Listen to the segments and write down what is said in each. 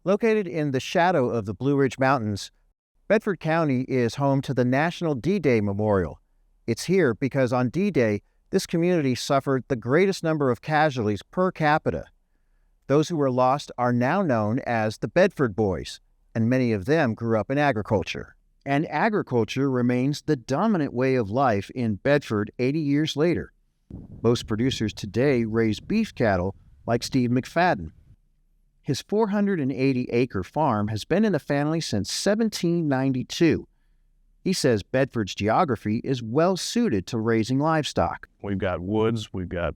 Located in the shadow of the Blue Ridge Mountains, Bedford County is home to the National D-Day Memorial. It's here because on D-Day, this community suffered the greatest number of casualties per capita. Those who were lost are now known as the Bedford Boys, and many of them grew up in agriculture. And agriculture remains the dominant way of life in Bedford 80 years later. Most producers today raise beef cattle like Steve McFaden. His 480-acre farm has been in the family since 1792. He says Bedford's geography is well suited to raising livestock. We've got woods, we've got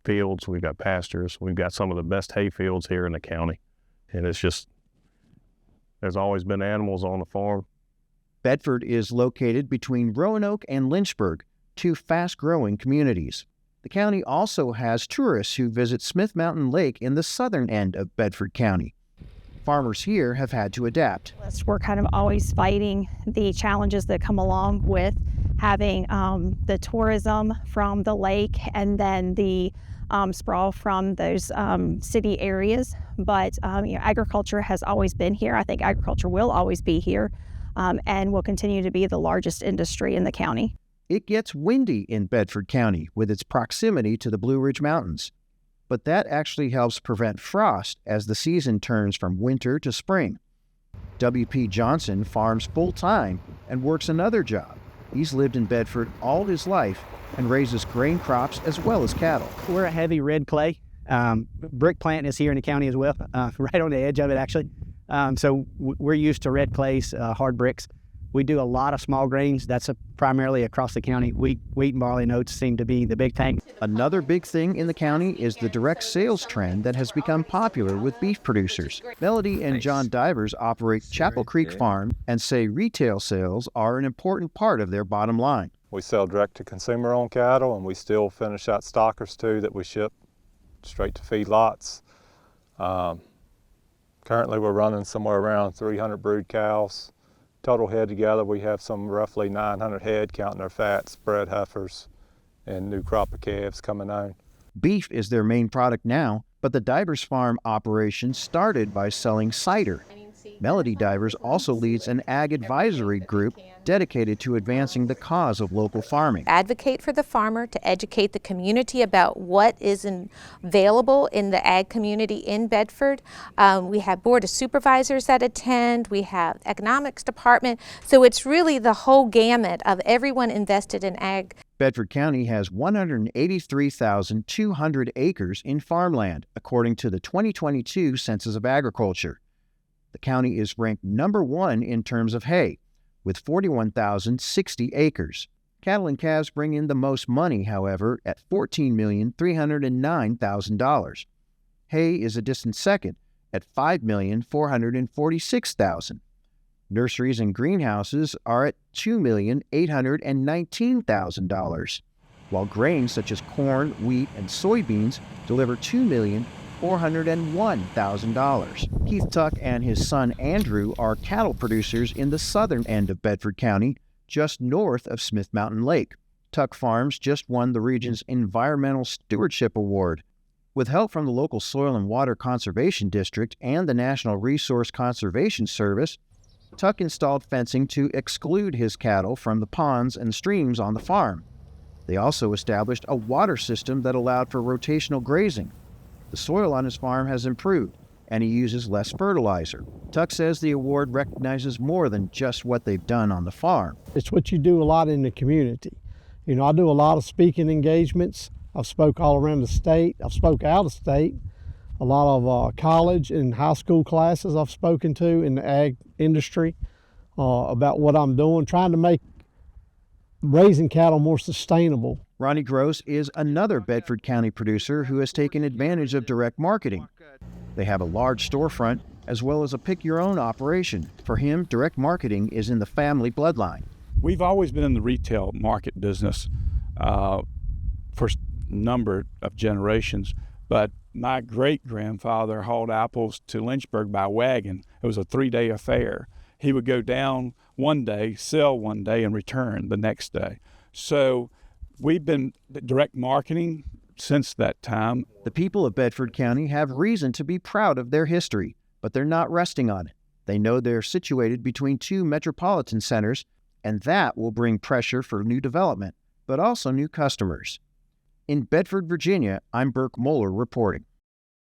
fields, we've got pastures, we've got some of the best hay fields here in the county. And it's just, there's always been animals on the farm. Bedford is located between Roanoke and Lynchburg, two fast-growing communities. The county also has tourists who visit Smith Mountain Lake in the southern end of Bedford County. Farmers here have had to adapt. We're kind of always fighting the challenges that come along with having the tourism from the lake and then the sprawl from those city areas. But agriculture has always been here. I think agriculture will always be here and will continue to be the largest industry in the county. It gets windy in Bedford County with its proximity to the Blue Ridge Mountains, but that actually helps prevent frost as the season turns from winter to spring. W.P. Johnson farms full-time and works another job. He's lived in Bedford all his life and raises grain crops as well as cattle. We're a heavy red clay. Brick plant is here in the county as well, right on the edge of it actually. So we're used to red clays, hard bricks. We do a lot of small grains. That's primarily across the county. Wheat and barley and oats seem to be the big thing. Another big thing in the county is the direct sales trend that has become popular with beef producers. Melody and John Divers operate Chapel Creek Farm and say retail sales are an important part of their bottom line. We sell direct to consumer on cattle, and we still finish out stockers too that we ship straight to feedlots. Currently we're running somewhere around 300 brood cows. Total head together, we have some roughly 900 head, counting our fats, bred heifers, and new crop of calves coming on. Beef is their main product now, but the Divers Farm operation started by selling cider. Melody Divers also leads an ag advisory group dedicated to advancing the cause of local farming. Advocate for the farmer, to educate the community about what is available in the ag community in Bedford. We have board of supervisors that attend, we have economics department, so it's really the whole gamut of everyone invested in ag. Bedford County has 183,200 acres in farmland, according to the 2022 Census of Agriculture. The county is ranked number 1 in terms of hay, with 41,060 acres. Cattle and calves bring in the most money, however, at $14,309,000. Hay is a distant second at $5,446,000. Nurseries and greenhouses are at $2,819,000, while grains such as corn, wheat, and soybeans deliver $2,401,000. Keith Tuck and his son Andrew are cattle producers in the southern end of Bedford County, just north of Smith Mountain Lake. Tuck Farms just won the region's Environmental Stewardship Award. With help from the local Soil and Water Conservation District and the National Resource Conservation Service, Tuck installed fencing to exclude his cattle from the ponds and streams on the farm. They also established a water system that allowed for rotational grazing. The soil on his farm has improved, and he uses less fertilizer. Tuck says the award recognizes more than just what they've done on the farm. It's what you do a lot in the community. You know, I do a lot of speaking engagements. I've spoke all around the state. I've spoke out of state. A lot of college and high school classes I've spoken to in the ag industry about what I'm doing, trying to make raising cattle more sustainable. Ronnie Gross is another Bedford County producer who has taken advantage of direct marketing. They have a large storefront as well as a pick-your-own operation. For him, direct marketing is in the family bloodline. We've always been in the retail market business for a number of generations, but my great-grandfather hauled apples to Lynchburg by wagon. It was a 3-day affair. He would go down one day, sell one day, and return the next day. So we've been direct marketing since that time. The people of Bedford County have reason to be proud of their history. But they're not resting on it. They know they're situated between two metropolitan centers, and that will bring pressure for new development, but also new customers. In Bedford, Virginia, I'm Burke Moeller reporting.